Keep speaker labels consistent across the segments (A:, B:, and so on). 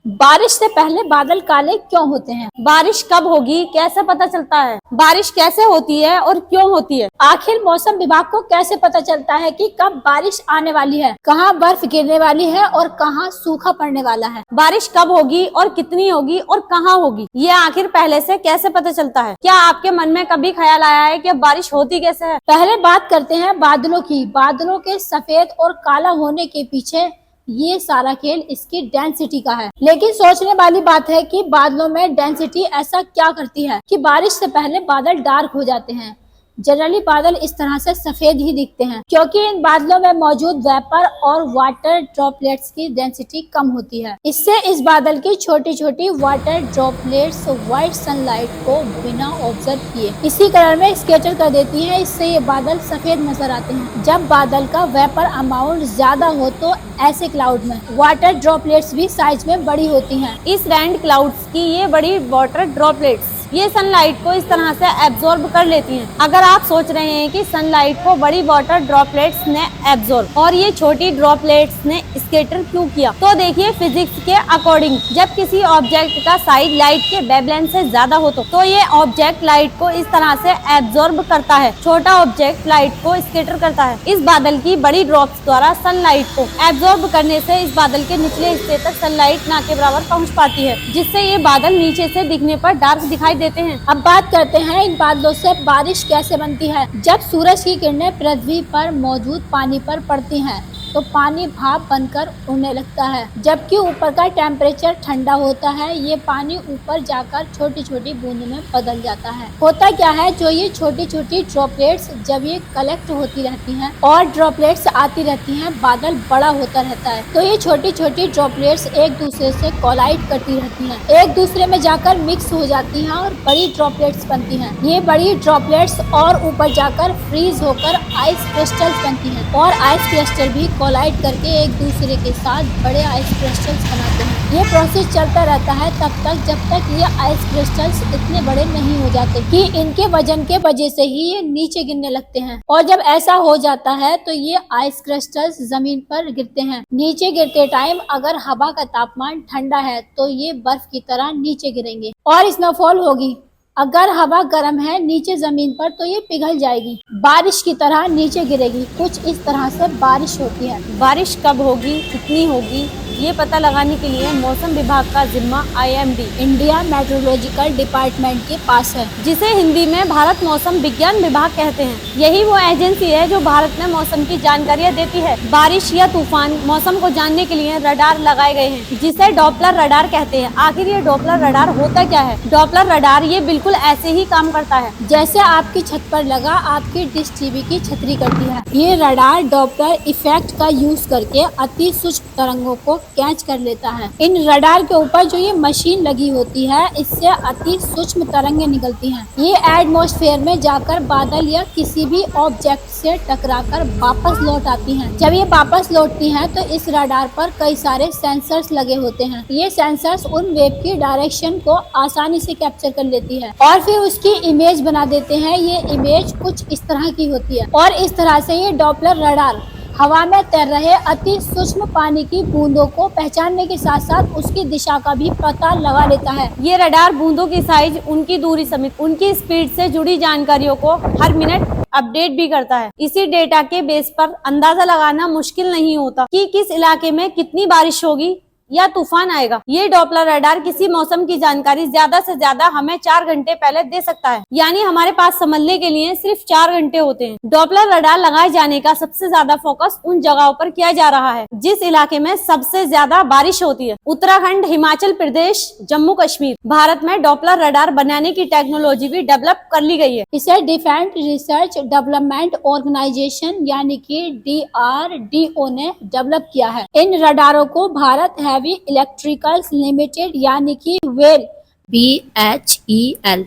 A: बारिश से पहले बादल काले क्यों होते हैं? बारिश कब होगी, कैसे पता चलता है? बारिश कैसे होती है और क्यों होती है? आखिर मौसम विभाग को कैसे पता चलता है कि कब बारिश आने वाली है, कहाँ बर्फ गिरने वाली है और कहाँ सूखा पड़ने वाला है? बारिश कब होगी और कितनी होगी और कहाँ होगी, ये आखिर पहले से कैसे पता चलता है? क्या आपके मन में कभी ख्याल आया है कि बारिश होती कैसे है? पहले बात करते हैं बादलों की। बादलों के सफेद और काला होने के पीछे ये सारा खेल इसकी डेंसिटी का है। लेकिन सोचने वाली बात है कि बादलों में डेंसिटी ऐसा क्या करती है कि बारिश से पहले बादल डार्क हो जाते हैं। जनरली बादल इस तरह से सफेद ही दिखते हैं क्योंकि इन बादलों में मौजूद वेपर और वाटर ड्रॉपलेट्स की डेंसिटी कम होती है। इससे इस बादल की छोटी छोटी वाटर ड्रॉपलेट्स व्हाइट सनलाइट को बिना ऑब्जर्व किए इसी कलर में स्कैटर कर देती है। इससे ये बादल सफेद नजर आते हैं। जब बादल का वेपर अमाउंट ज्यादा हो तो ऐसे क्लाउड में वाटर ड्रॉपलेट्स भी साइज में बड़ी होती हैं। इस रेन क्लाउड्स की ये बड़ी वाटर ड्रॉपलेट्स ये सनलाइट को इस तरह से एब्जॉर्ब कर लेती हैं। अगर आप सोच रहे हैं कि सनलाइट को बड़ी वाटर ड्रॉपलेट्स ने एब्जॉर्ब और ये छोटी ड्रॉपलेट्स ने स्कैटर क्यों किया, तो देखिए फिजिक्स के अकॉर्डिंग जब किसी ऑब्जेक्ट का साइज लाइट के वेवलेंथ से ज्यादा हो तो ये ऑब्जेक्ट लाइट को इस तरह से एब्जॉर्ब करता है, छोटा ऑब्जेक्ट लाइट को स्कैटर करता है। इस बादल की बड़ी ड्रॉप्स द्वारा सनलाइट को एब्जॉर्ब करने से इस बादल के निचले हिस्से तक सनलाइट ना के बराबर पहुँच पाती है, जिससे ये बादल नीचे से दिखने पर डार्क दिखाई देते हैं। अब बात करते हैं इन बादलों से बारिश कैसे बनती है। जब सूरज की किरणें पृथ्वी पर मौजूद पानी पर पड़ती हैं तो पानी भाप बनकर उड़ने लगता है। जबकि ऊपर का टेम्परेचर ठंडा होता है, ये पानी ऊपर जाकर छोटी छोटी बूंदों में बदल जाता है। होता क्या है, जो ये छोटी छोटी ड्रॉपलेट्स जब ये कलेक्ट होती रहती हैं और ड्रॉपलेट्स आती रहती हैं, बादल बड़ा होता रहता है। तो ये छोटी छोटी ड्रॉपलेट्स एक दूसरे से कोलाइड करती रहती हैं, एक दूसरे में जाकर मिक्स हो जाती हैं और बड़ी ड्रॉपलेट्स बनती हैं। ये बड़ी ड्रॉपलेट्स और ऊपर जाकर फ्रीज होकर आइस क्रिस्टल्स बनती हैं और आइस क्रिस्टल भी कोलाइड करके एक दूसरे के साथ बड़े आइस क्रिस्टल्स बनाते हैं। ये प्रोसेस चलता रहता है तब तक जब तक ये आइस क्रिस्टल्स इतने बड़े नहीं हो जाते कि इनके वजन के वजह से ही ये नीचे गिरने लगते हैं। और जब ऐसा हो जाता है तो ये आइस क्रिस्टल्स जमीन पर गिरते हैं। नीचे गिरते टाइम अगर हवा का तापमान ठंडा है तो ये बर्फ की तरह नीचे गिरेंगे और स्नोफॉल होगी। अगर हवा गर्म है नीचे जमीन पर तो ये पिघल जाएगी, बारिश की तरह नीचे गिरेगी। कुछ इस तरह से बारिश होती है। बारिश कब होगी, कितनी होगी, ये पता लगाने के लिए मौसम विभाग का जिम्मा IMD इंडिया मेट्रोलॉजिकल डिपार्टमेंट के पास है, जिसे हिंदी में भारत मौसम विज्ञान विभाग कहते हैं। यही वो एजेंसी है जो भारत में मौसम की जानकारियाँ देती है। बारिश या तूफान मौसम को जानने के लिए रडार लगाए गए हैं, जिसे डॉपलर रडार कहते हैं। आखिर ये डॉपलर रडार होता क्या है? डॉपलर रडार ये बिल्कुल ऐसे ही काम करता है जैसे आपकी छत पर लगा आपकी डिश टीवी की छतरी करती है। ये रडार डॉपलर इफेक्ट का यूज करके अति सूक्ष्म तरंगों को कैच कर लेता है। इन रडार के ऊपर जो ये मशीन लगी होती है, इससे अति सूक्ष्म तरंगें निकलती हैं। ये एटमॉस्फेयर में जाकर बादल या किसी भी ऑब्जेक्ट से टकराकर वापस लौट आती हैं। जब ये वापस लौटती हैं तो इस रडार पर कई सारे सेंसर्स लगे होते हैं। ये सेंसर्स उन वेव की डायरेक्शन को आसानी से कैप्चर कर लेती है और फिर उसकी इमेज बना देते हैं। ये इमेज कुछ इस तरह की होती है और इस तरह से ये डॉपलर रडार हवा में तैर रहे अति सूक्ष्म पानी की बूंदों को पहचानने के साथ साथ उसकी दिशा का भी पता लगा लेता है। ये रडार बूंदों की साइज, उनकी दूरी समेत उनकी स्पीड से जुड़ी जानकारियों को हर मिनट अपडेट भी करता है। इसी डेटा के बेस पर अंदाजा लगाना मुश्किल नहीं होता कि किस इलाके में कितनी बारिश होगी या तूफान आएगा। ये डॉपलर रडार किसी मौसम की जानकारी ज्यादा से ज्यादा हमें 4 घंटे पहले दे सकता है, यानी हमारे पास समझने के लिए सिर्फ 4 घंटे होते हैं। डॉपलर रडार लगाए जाने का सबसे ज्यादा फोकस उन जगहों पर किया जा रहा है जिस इलाके में सबसे ज्यादा बारिश होती है। उत्तराखंड, हिमाचल प्रदेश, जम्मू कश्मीर। भारत में डॉपलर रडार बनाने की टेक्नोलॉजी भी डेवलप कर ली गई है। इसे डिफेंस रिसर्च डेवलपमेंट ऑर्गेनाइजेशन यानी कि DRDO ने डेवलप किया है। इन रडारों को भारत इलेक्ट्रिकल्स लिमिटेड यानी कि वेल BHEL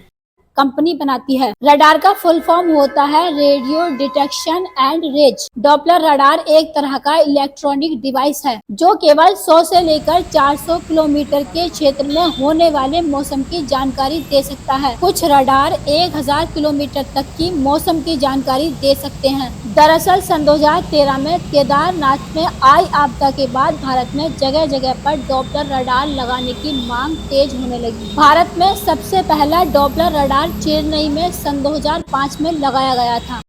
A: कंपनी बनाती है। रडार का फुल फॉर्म होता है radio detection and range. Doppler radar एक तरह का इलेक्ट्रॉनिक डिवाइस है जो केवल 100 से लेकर 400 किलोमीटर के क्षेत्र में होने वाले मौसम की जानकारी दे सकता है। कुछ रडार 1000 किलोमीटर तक की मौसम की जानकारी दे सकते हैं। दरअसल सन 2013 में केदारनाथ में आई आपदा के बाद भारत में जगह जगह पर डॉपलर रडार लगाने की मांग तेज होने लगी। भारत में सबसे पहला डॉपलर रडार चेन्नई में सन 2005 में लगाया गया था।